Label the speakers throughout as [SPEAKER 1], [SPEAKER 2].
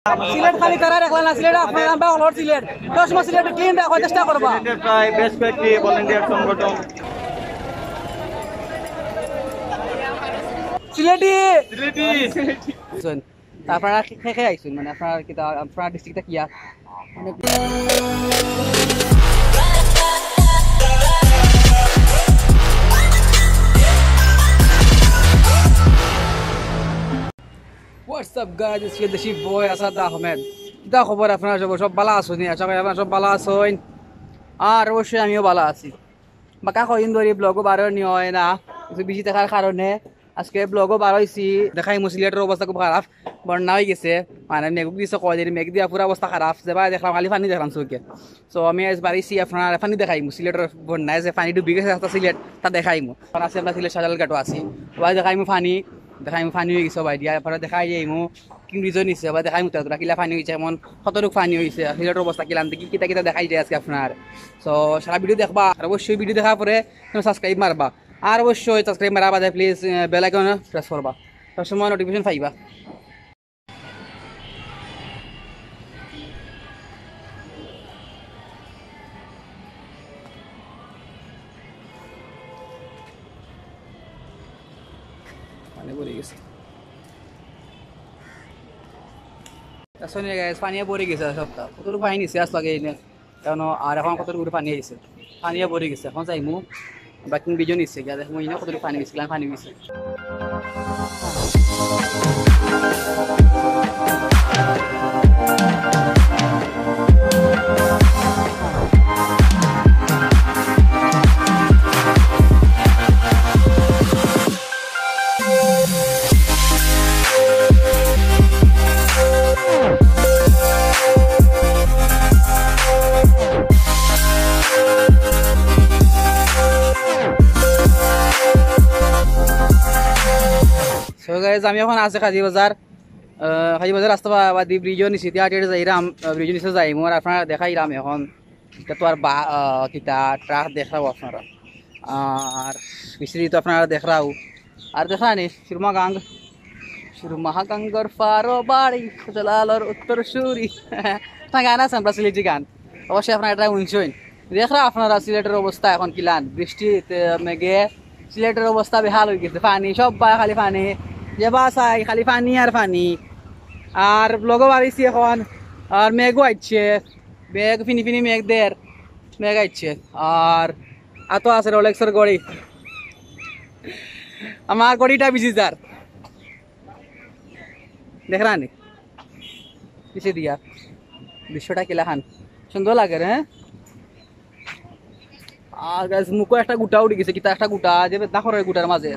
[SPEAKER 1] সিলেট খালি তারা রাখলা না, সিলেট আপনার নাম হলর সিলেট তো সময় সিলেট ক্লিন রাখার চেষ্টা করবা।
[SPEAKER 2] প্রায় বেশ কয়েকটি ভলান্টিয়ার সংগঠন
[SPEAKER 1] সিলেটি
[SPEAKER 2] সিলেটি
[SPEAKER 1] আপনারা খেয়ে আইসুন, মানে আপনার ডিস্ট্রিক্টটা কি আর What's up guys, it's the Chief Boy Asad Ahmed. দা খবর আপনারা সব ভালো আছেন? আশা করি আপনারা সব ভালো আছেন, আর অবশ্যই আমিও ভালো আছি। বাকা কদিন ধরে ব্লগও বার নি হয় না, কিছু বেশি দেখার কারণে আজকে ব্লগও বার হয়েছি। দেখাই সিলেটের অবস্থা খুব খারাপ, বন্যা হয়ে গেছে, মানে মেঘ দিয়েছে কয়দিন, মেঘ দিয়া পুরো অবস্থা খারাপ। যেবার দেখলাম খালি পানি দেখলাম চোখে। সো আমি আজ বাড়িছি আপনার পানি দেখাইমু, সিলেটের বন্যায় যে পানি ডুবি গেছে সিলেট তা দেখাইমু। আছি আমরা সিলেট সাজাল ঘাটও আছি, সবাই দেখাইমু পানি হয়ে গেছে সবাই দিয়া। এরপরে দেখাই যাইমু কি রিজন হয়েছে, বা দেখাইমু তোরা কিলা পানি হয়েছে, এমন কতটুকু পানি হয়েছে, সিলেটের অবস্থা কিলাম দেখি কিতা কিতা দেখাই যায় আজকে আপনার। সো সারা ভিডিও দেখবা, আর অবশ্যই ভিডিও দেখার পরে সাবস্ক্রাইব মারবা, আর অবশ্যই সাবস্ক্রাইব মারা বাদে প্লিজ বেল আইকন প্রেস করবা, সবসময় নোটিফিকেশন পাইবা। পানি ভরে গেছে, পানিয়ে ভরে গেছে সবটা। কতটুকু পানি নিচ্ছে আস লাগে এনে, কারণ আর এখন কতটুকু পানি আইছে, পানিয়ে ভরে গেছে। এখন যাইমু বাকি বিজন নিচ্ছে গিয়া দেখবো ইনে কতটুকু পানি গেছে, পানি গেছে। আমি এখন আছে কাজী বাজার রাস্তা বাদি ব্রিজও নিচে যাইরাম, ব্রিজের নিচে যাইম, আর আপনারা দেখাইলাম এখন তো আর কিতা ট্রাক দেখাও আপনারা, আর বিস্তৃত আপনারা দেখাও। আর দেখা নি সুরমা গাঙ্গর ফারো বাড়ি জলালর উত্তর সুরি গান আছে আমরা সিলেটি গান, অবশ্যই আপনারা এটা শুনছেন। দেখা আপনারা সিলেটের অবস্থা এখন কিলান, বৃষ্টিতে মেঘে সিলেটের অবস্থা বেহাল হয়ে গেছে, পানি সব খালি পানি, যে বাসাই খালি পানি আর পানি। আর ব্লগও বাড়িছি এখন, আর মেঘও আইছে, মেঘ ফিনি ফিনি মেঘ আইছে। আর আতো আছে রোলেক্সের গড়ি, আমার গড়িটা বিজি যার দেখরা নি পিছিয়ে দিয়া দৃশ্যটা কিলা খান সুন্দর লাগে রে। আর মুখও একটা গুটা উঠে গেছে, কিতা একটা গুটা যে দেখো গুটার মাঝে।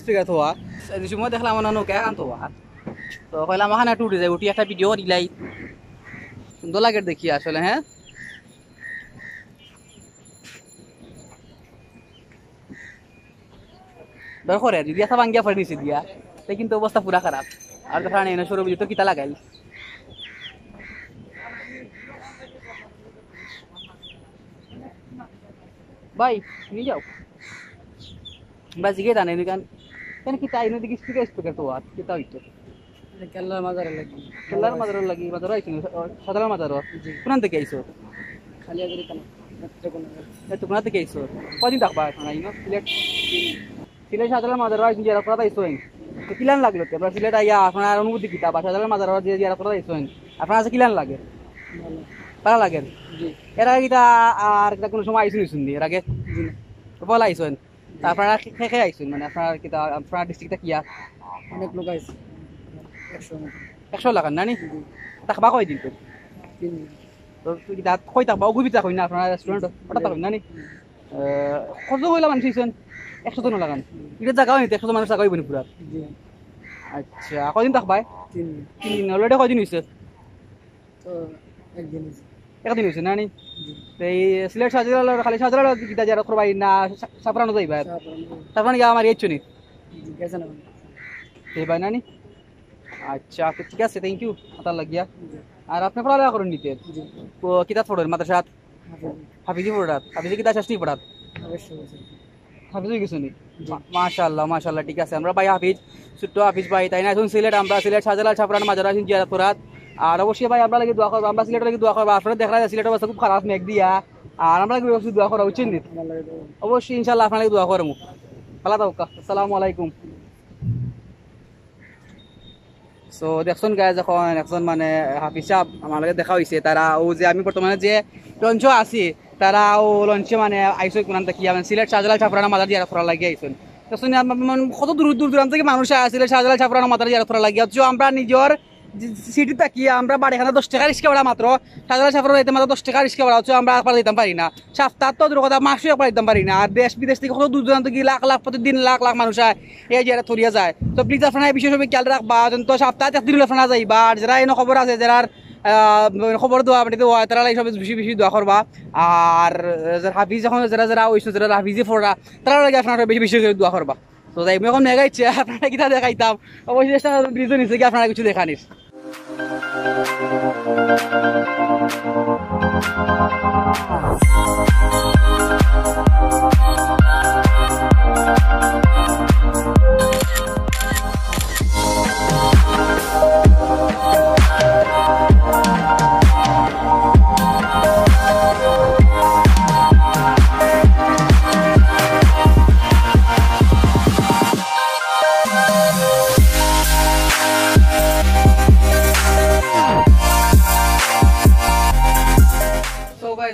[SPEAKER 1] স্পিকার থোয়া সময় দেখলাম নৌকা এখন থোয়া, তো কইলাম ওখানে একটু উঠে যাই, উঠি একটা ভিডিও দিলাই, সুন্দর লাগে দেখি আসলে। হ্যাঁ দরকার যদি আসা ভাঙ্গিয়া পড়ে নিচে দিয়া, তাই কিন্তু অবস্থা পুরা খারাপ। আর দেখা নেই সৌরভ তো কিতা লাগাই ভাই নিয়ে যাও বা জিগে জানে কারণ কেন কি তাই নদী স্পিকার তো আর কিতা হইতো কেল্লার মাজার লাগি মাজার আইছো সাধারণ মাজার কোন থেকে আইছো? খালিয়াগিরি কোন থেকে আইছো? কদিন থাকবা সিলেট সাধারণ মাজার আইছো জিয়ারা করা আইছো কিলান লাগলো আপনার সিলেট আইয়া আপনার অনুভূতি কিতা, বা সাধারণ মাজার জিয়ারা করা আইছো আপনার কাছে কিলান লাগে? ভালো লাগে। এর আগে কিতা আর কিতা কোনো সময় আইসো শুনলি এর আগে বলা আইসো? আপনারা খেয়ে আইসুন, মানে আপনার ডিস্ট্রিক্টটা কি? অনেক লোক আইসে, 100 লাখ না নি থাকবা কয়দিন? তো কই থাকবা? গুবি থাকুন না আপনার রেস্টুরেন্ট ওটা থাকুন না নি? কত হইলা মানুষ আইসেন? 100 জন লাগান এটা জায়গাও নিতে 100 মানুষ জায়গা হইব নি পুরা
[SPEAKER 3] জি
[SPEAKER 1] আচ্ছা কয়দিন থাকবাই
[SPEAKER 3] 3
[SPEAKER 1] 3 অলরেডি কয়দিন হইছে
[SPEAKER 3] তো একদিন
[SPEAKER 1] একদিন হইছে না নি
[SPEAKER 3] জি
[SPEAKER 1] এই সিলেট সাজরা খালি সাজরা কিটা যারা করবাই না সাফরানো যাইবা সাফরান গিয়া আমার ইচ্ছু নি
[SPEAKER 3] জি গেছে না
[SPEAKER 1] এই বাই না নি আচ্ছা তো ঠিক আছে থ্যাংক ইউ আতা লাগিয়া আর আপনি পড়ালেখা করেন নিতে
[SPEAKER 3] জি
[SPEAKER 1] ও কিতাব পড়েন মাদ্রাসাত হাফিজি পড়াত হাফিজি কিতাব শাস্তি পড়াত
[SPEAKER 3] অবশ্যই
[SPEAKER 1] হাফিজ হয়ে গেছো নি মাশাআল্লাহ মাশাআল্লাহ ঠিক আছে আমরা ভাই হাফিজ ছোট্ট হাফিজ ভাই তাই না এখন সিলেট আমরা সিলেট শাহজালাল ছাপরান মাজারা আছেন জিয়ারত করাত আর অবশ্যই ভাই আমরা লাগি দোয়া করব আমরা সিলেটের লাগি দোয়া করব আপনারা দেখা যায় সিলেটের অবস্থা খুব খারাপ মেঘ দিয়া আর আমরা লাগি অবশ্যই দোয়া করা উচিত নি অবশ্যই ইনশাআল্লাহ আপনারা লাগি দোয়া করব ভালো থাকুক আসসালামু আলাইকুম সো দেখুন গায়ে যখন একজন মানে হাফিজ সাহেব আমার লগে দেখা হয়েছে তারা ও যে আমি বর্তমানে যে লঞ্চ আছি তারা ও লঞ্চে মানে আইসো কোন কি মানে সিলেট শাহজালাল ছাপরানা মাজার জিয়ারত করা লাগিয়ে আইসুন দেখুন কত দূর দূর দূরান্ত থেকে মানুষ আসলে শাহজালাল ছাপরানা মাজার জিয়ারত করা লাগিয়ে অথচ আমরা নিজের সিটি থাকি আমরা বাড়িখানে 10 টাকা রিক্সা ভাড়া মাত্র শাহজালাল ছাপরানা যেতে মাত্র 10 টাকা রিক্সা ভাড়া হচ্ছে আমরা একবার দিতাম পারি না সপ্তাহ তো দূর কথা মাসও একবার দিতাম পারি না আর দেশ বিদেশ থেকে কত দূর দূরান্ত গিয়ে লাখ লাখ প্রতিদিন লাখ লাখ মানুষ হয় এই জিয়ারত থরিয়া যায় তো প্লিজ আপনারা এই বিষয়ে সবাই খেয়াল রাখবা তো সপ্তাহে একদিন আপনারা যাইবা আর যারা এনে খবর আছে যারা খবর দেওয়া পাঠিয়ে দেওয়া তারা সব বেশি বেশি দোয়া করবা আর হাফিজ যখন যারা যারা ওইসব যারা হাফিজে ফোড়া তারা লাগে আপনারা বেশি বেশি করে দোয়া করবা তো যাই এখন দেখাইছে আপনারা কিতা দেখাইতাম অবশ্যই চেষ্টা রিজন হিসেবে আপনারা কিছু দেখানিস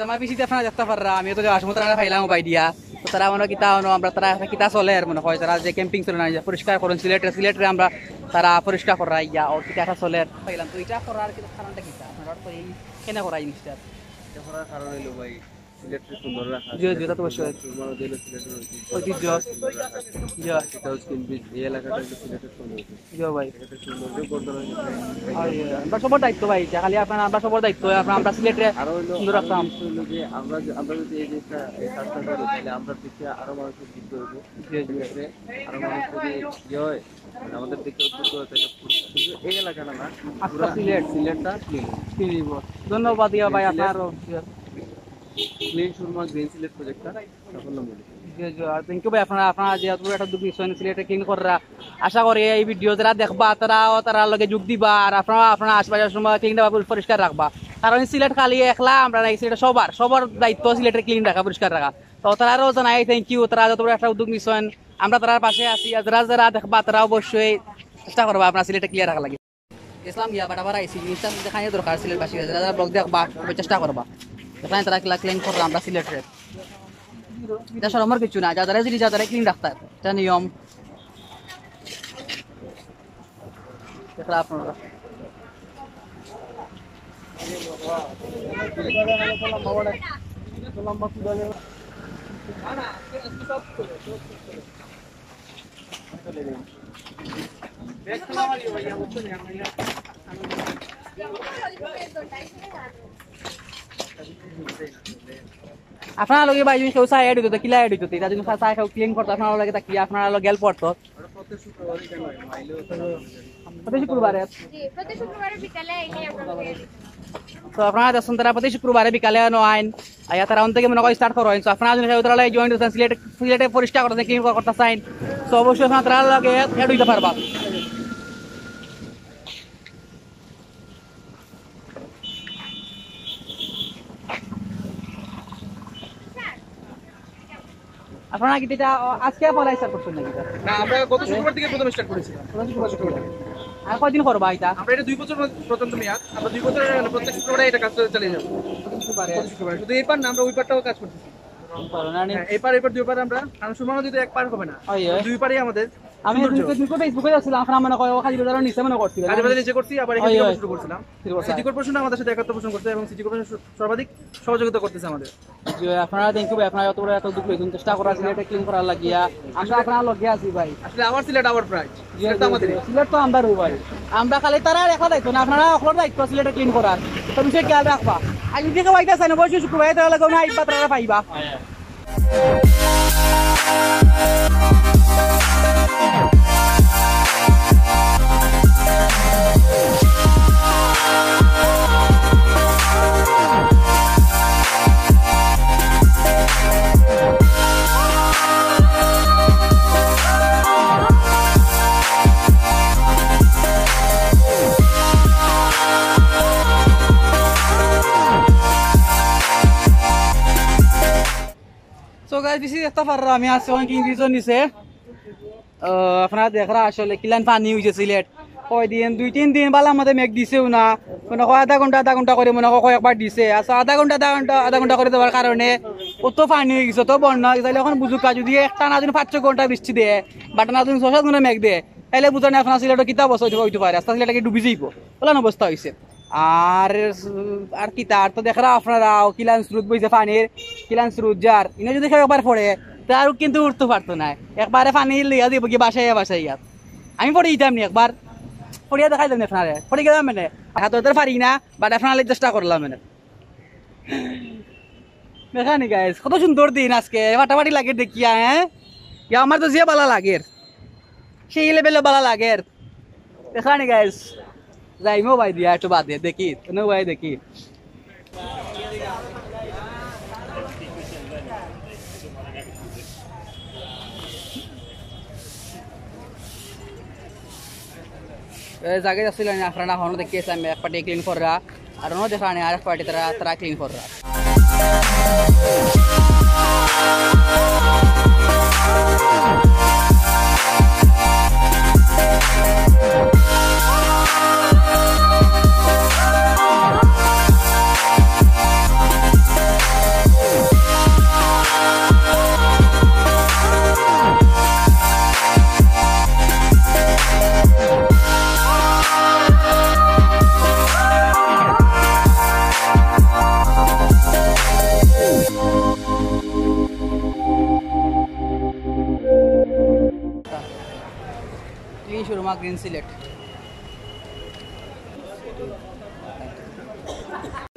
[SPEAKER 1] আমার পিছিয়ে আপনারা দেখতে পাররা আমি তো যাওয়ার সময় তারা ফাইলাম পাই দিয়া তো তারা মনে কিতা আমরা তারা কিতা চলে আর মনে হয় তারা যে ক্যাম্পিং চলে না পরিষ্কার করেন সিলেটে আমরা তারা পরিষ্কার করা ইয়া ও কিতা চলে ফাইলাম তো এটা করার কিন্তু কারণটা কিতা আপনারা তো এই কেন করা জিনিসটা
[SPEAKER 2] এটা করার কারণ হলো ভাই সিলেটকে সুন্দর রাখা
[SPEAKER 1] জি জি তা তো অবশ্যই
[SPEAKER 2] সুরমা নদী হলো সিলেটের
[SPEAKER 1] ঐতিহ্য জি
[SPEAKER 2] সেটাও স্কিনবিজ এই এলাকাটা হলো সিলেটের সৌন্দর্য
[SPEAKER 1] জি ভাই
[SPEAKER 2] এটা সৌন্দর্য বর্ধনের
[SPEAKER 1] আমরা সবার দায়িত্ব ভাই খালি আপনার আমরা সবার দায়িত্ব আমরা সিলেটে
[SPEAKER 2] আরো হলো
[SPEAKER 1] সুন্দর রাখতাম
[SPEAKER 2] হলো যে আমরা যদি এই জিনিসটা এই কাজটা করি তাহলে আমরা দিকে আরো মানুষের বৃদ্ধ হইব ঠিক আছে আরো মানুষ যদি ইয়ে হয় মানে আমাদের দিকে উদ্বুদ্ধ হয় তাহলে শুধু এই এলাকাটা না পুরো সিলেটটা ক্লিন
[SPEAKER 1] ধন্যবাদ ইয়া ভাই আপনার
[SPEAKER 2] ক্লিন সুরমা গ্রিন সিলেট প্রজেক্টটা সাফল্যমণ্ডিত
[SPEAKER 1] থ্যাংক ইউ ভাই আপনারা যেহেতু একটা উদ্যোগ নিচ্ছেন সিলেটে ক্লিন করা আশা করি এই ভিডিও যারা দেখবা তারা লগে যোগ দিবা আর আপনারা আশপাশের সময় ক্লিন পরিষ্কার রাখবা কারণ সিলেট খালি একলা আমরা নাই সিলেট সবার দায়িত্ব সিলেটের ক্লিন রাখা পরিষ্কার রাখা তো তারাও জানাই থ্যাংক ইউ তারা যত একটা উদ্যোগ নিচ্ছেন আমরা তার পাশে আছি আর যারা দেখবা তারা অবশ্যই চেষ্টা করবা আপনার সিলেটে ক্লিয়ার রাখা লাগে ইসলাম গিয়া বাটাবার আইসি জিনিসটা দেখাই দরকার সিলেটবাসী যারা ব্লগ দেখবা চেষ্টা করবা এখানে তারা ক্লিন করবা আমরা সিলেটে এটা সরমর কিছু না যারা জিনিস যারা ক্লিন রাখতে এটা নিয়ম দেখলা আপনারা আপনারা লগে ভাই যদি কেউ চাই এড হইতো কিলা এড হইতো এটা যদি চাই কেউ ক্লিন করতো আপনারা লগে তাকি আপনারা লগে গেল পড়তো প্রতি শুক্রবারে তো আপনারা দেখুন তারা প্রতি শুক্রবারে বিকালে আইন আয়া তারা থেকে মনে করে স্টার্ট করো তো আপনারা যদি তারা জয়েন হচ্ছেন সিলেটে পরিষ্কার করতে ক্লিন করতে চাইন তো অবশ্যই আপনারা তারা লগে এড হইতে পারবা আপনারা কি এটা আজকে পড়াই স্টার্ট করছেন নাকি
[SPEAKER 4] না আমরা গত শুক্রবার থেকে প্রথম স্টার্ট করেছিলাম
[SPEAKER 1] আর কয়দিন করবা এটা
[SPEAKER 4] আমরা এটা 2 বছর পর্যন্ত মেয়াদ আমরা 2 বছর প্রত্যেক শুক্রবারে এটা কাজ করে চালিয়ে যাব শুক্রবারে শুধু এই পার না আমরা ওই পারটাও কাজ করতেছি এই পার দুই পার আমরা কারণ সুরমা নদী তো এক পার হবে না দুই পারই আমাদের
[SPEAKER 1] আমি ফেসবুকে যাচ্ছিলাম আপনার মনে করো খালি বাজারের নিচে মনে করছিলাম
[SPEAKER 4] কাজীবাজার নিচে করছি আবার এখানে থেকে শুরু করছিলাম সিটি কর্পোরেশন আমাদের সাথে একাত্ম পোষণ করতে এবং সিটি কর্পোরেশন সর্বাধিক সহযোগিতা করতেছে আমাদের
[SPEAKER 1] আপনারা থ্যাংক ইউ ভাই আপনারা এত বড় এত দুঃখ লইছেন চেষ্টা করা সিলেটে ক্লিন করার লাগিয়া আমরা আপনারা লগে আছি ভাই
[SPEAKER 4] আসলে আমার সিলেট আওয়ার প্রাইজ সিলেট তো আমাদের
[SPEAKER 1] সিলেট তো আমরা ভাই আমরা খালি তারা রেখা দায়িত্ব না আপনারা অখর দায়িত্ব সিলেটে ক্লিন করার তো বিষয় খেয়াল রাখবা আজ দিকে বাইটা চাই না বসে শুক্রবার তারা লাগে না আইবা তারা পাইবা So guys, this is একটা ফাররা আমি আছি অনেক ইংরেজি নিছে আপনারা দেখরা আসলে কিলান পানি হইছে সিলেট কয় দিন 2-3 দিন বালা আমাদের মেঘ দিছেও না মনে হয় আধা ঘন্টা করে মনে হয় কয়েকবার দিছে আচ্ছা আধা ঘন্টা করে দেওয়ার কারণে কত পানি হয়ে গেছে তো বন্যা তাহলে এখন বুঝুকা যদি একটা না যদি 5-6 ঘন্টা বৃষ্টি দেয় বাট না যদি 6-7 ঘন্টা মেঘ দেয় তাহলে বুঝানি আপনার সিলেটে কিতা অবস্থা হইতে পারে রাস্তা সিলেটকে ডুবি যাইব বলেন অবস্থা হয়েছে আর কি তার তো দেখরা আপনারা কিলান স্রোত বইছে পানির কিলান স্রোত যার ইনে যদি একবার পড়ে তার কিন্তু উঠতে পারতো না একবারে পানি লিয়া দিব কি বাসাইয়া আমি পড়ে দিতাম নি একবার পড়িয়া দেখাই দেন আপনারে পড়ে গেলাম মানে হাতে পারি না বাট আপনারা চেষ্টা করলাম মানে দেখানি গাইস কত সুন্দর দিন আজকে ফাটাফাটি লাগে দেখিয়া হ্যাঁ আমার তো যে বালা লাগে সেই লেভেলে বালা লাগে দেখানি গাইস যাইমো ভাই দিয়া একটু বাদ দিয়ে দেখি ভাই দেখি জায়গা যাচ্ছিলেন আপনারা হনো দেখিয়েছে আমি এক পার্টি ক্লিন করা আর অন্য দেখা নেই আর এক পার্টি তারা ক্লিন করা গ্রিন সিলেট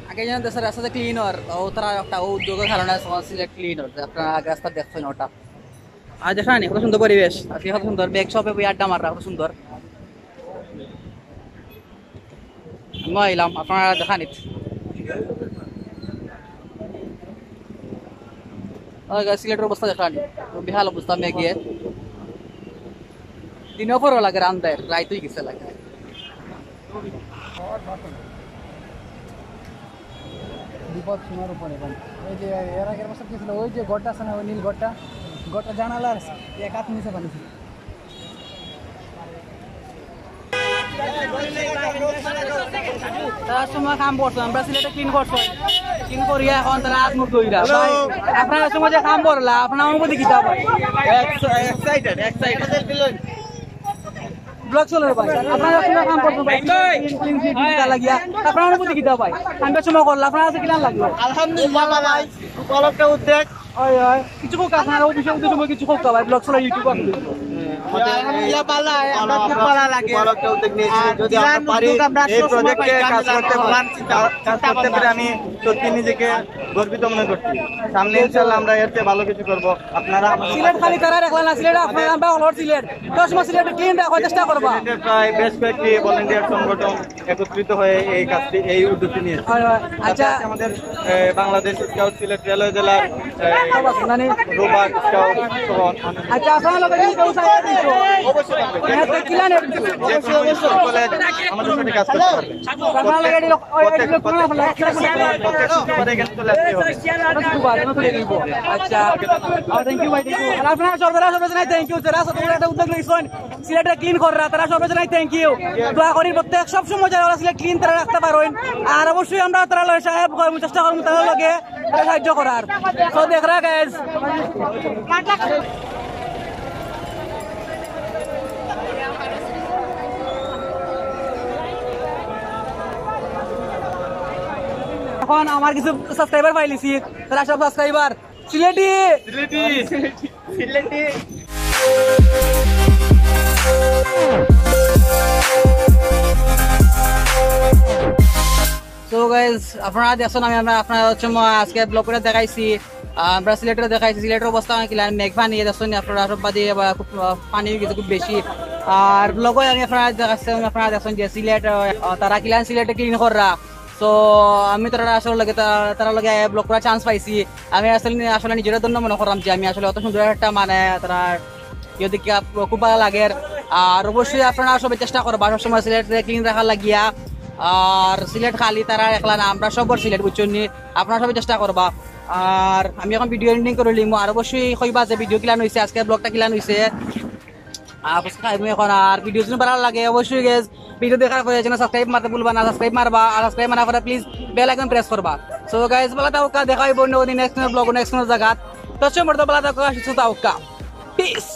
[SPEAKER 1] আগে যেন দেশের রাস্তাতে ক্লিন হওয়ার ও তারা একটা উদ্যোগের কারণে সিলেট ক্লিন হচ্ছে আপনারা আগে রাস্তা দেখছেন ওটা আর দেখানি কত সুন্দর পরিবেশ আজকে কত সুন্দর ব্যাগ শপে বই আড্ডা মারা কত সুন্দর আমি এলাম আপনারা দেখানি সিলেটের অবস্থা দেখানি বিহাল অবস্থা মেঘিয়ে দিনও পরও লাগে রান্দায় রাইতই গেছে লাগে
[SPEAKER 3] বিপদ সীমার উপরে ওই যে এর আগের বছর গেছিল ওই যে গড়টা আছে না ওই নীল গড়টা জানালার এক হাত নিচে পানি ছিল
[SPEAKER 1] তার সময় কাম করছো আমরা সিলেটে ক্লিন করছো ক্লিন করিয়া এখন তারা আত্মুখ দইরা আপনার সময় যে কাম করলা আপনার অনুমতি কিতা ভাই
[SPEAKER 2] এক্সাইটেড
[SPEAKER 1] ব্লগ চলে ভাই আপনারা সময় কাম করছো ভাই ক্লিন দিতে লাগিয়া আপনার অনুমতি কিতা ভাই আমরা সময় করলা আপনারা আছে কিনা লাগলো
[SPEAKER 2] আলহামদুলিল্লাহ ভাই উপলক্ষে উদ্যোগ
[SPEAKER 1] হয় কিছু কোক আপনারা অফিসে সময় কিছু কোক ভাই ব্লগ চলে ইউটিউব আপনি
[SPEAKER 2] আলহামদুলিল্লাহ ভালো আমরা খুব ভালো লাগে উপলক্ষে উদ্যোগ নিয়েছি যদি আমরা পারি এই প্রজেক্টে কাজ করতে পেরে আমি সত্যি নিজেকে গর্বিত মনে করছি সামনে ইনশাআল্লাহ আমরা এর চেয়ে ভালো কিছু করব আপনারা
[SPEAKER 1] সিলেট খালি তারা রাখলা না সিলেট আপনারা আমরা হলর সিলেট 10 মাস সিলেট ক্লিন রাখার চেষ্টা করবা
[SPEAKER 2] সিলেটের প্রায় বেশ কয়েকটি ভলান্টিয়ার সংগঠন একত্রিত হয়ে এই কাজটি এই উদ্যোগটি নিয়েছে
[SPEAKER 1] আচ্ছা
[SPEAKER 2] আমাদের বাংলাদেশ স্কাউট সিলেট রেলওয়ে জেলার রোবাক স্কাউট
[SPEAKER 1] আচ্ছা আপনারা লোক কেউ চাই দিছো
[SPEAKER 2] অবশ্যই
[SPEAKER 1] এটা কিলান
[SPEAKER 2] অবশ্যই কলেজ আমাদের সাথে কাজ করতে পারবে
[SPEAKER 1] আপনারা লাগে লোক ওই লোক কোন
[SPEAKER 2] প্রত্যেক শুক্রবারে এখানে চলে আসতে হবে
[SPEAKER 1] আচ্ছা থ্যাংক ইউ ভাই আর আপনারা সবাই জানাই থ্যাংক ইউ যারা সবাই একটা উদ্যোগ নিয়েছেন সিলেটে ক্লিন করা তারা সবাই জানাই থ্যাংক ইউ দোয়া করি প্রত্যেক সব সময় যারা সিলেট ক্লিন তারা রাখতে পারেন আর অবশ্যই আমরা তারা লয় সাহেব চেষ্টা করব তারা লগে সাহায্য করার তো দেখরা গাইস এখন আমার কিছু সাবস্ক্রাইবার পাইলিছি, তারা সব সাবস্ক্রাইবার সিলেটি
[SPEAKER 2] সিলেটি
[SPEAKER 1] তো গাইজ আপনারা দেখছেন আপনারা হচ্ছে আজকে ব্লগ করে দেখাইছি, আমরা সিলেটের দেখাইছি, সিলেটের অবস্থা কিলা মেঘ পানি দেখছেন আপনারা সব বাদে খুব পানি হয়ে গেছে খুব বেশি। আর ব্লগে আমি আপনারা দেখছেন যে সিলেট তারা কিলান সিলেটে ক্লিন করা। তো আমি তারা আসলে লাগে তারা লগে ব্লগ করার চান্স পাইছি। আমি আসলে নিজের জন্য মনে করলাম যে আমি আসলে অত সুন্দর একটা মানে তারা ইয়ে দেখে খুব ভালো লাগে। আর অবশ্যই আপনারা সবাই চেষ্টা করবা সবসময় সিলেট ক্লিন রাখার লাগিয়া। আর সিলেট খালি তারা একলা না, আমরা সবর সিলেট বুঝছেন নি, আপনারা সবাই চেষ্টা করবা। আর আমি এখন ভিডিও এডিটিং করে লিখবো, আর অবশ্যই কইবা যে ভিডিও কিলান হয়েছে, আজকে ব্লগটা কিলান হয়েছে। এখন আর ভিডিও যদি ভালো লাগে অবশ্যই গেস ভিডিও দেখার পরে সাবস্ক্রাইব মারতে ভুলবা না, সাবস্ক্রাইব মারবা। আর সাবস্ক্রাইব মারার পরে প্লিজ বেল আইকন প্রেস করবা। সো গাইস ভালো থাকা, দেখা হইব অন্য দিন নেক্সট ব্লগ নেক্সট জায়গা। তো সময় ভালো থাকা, সুস্থ থাকা, পিস।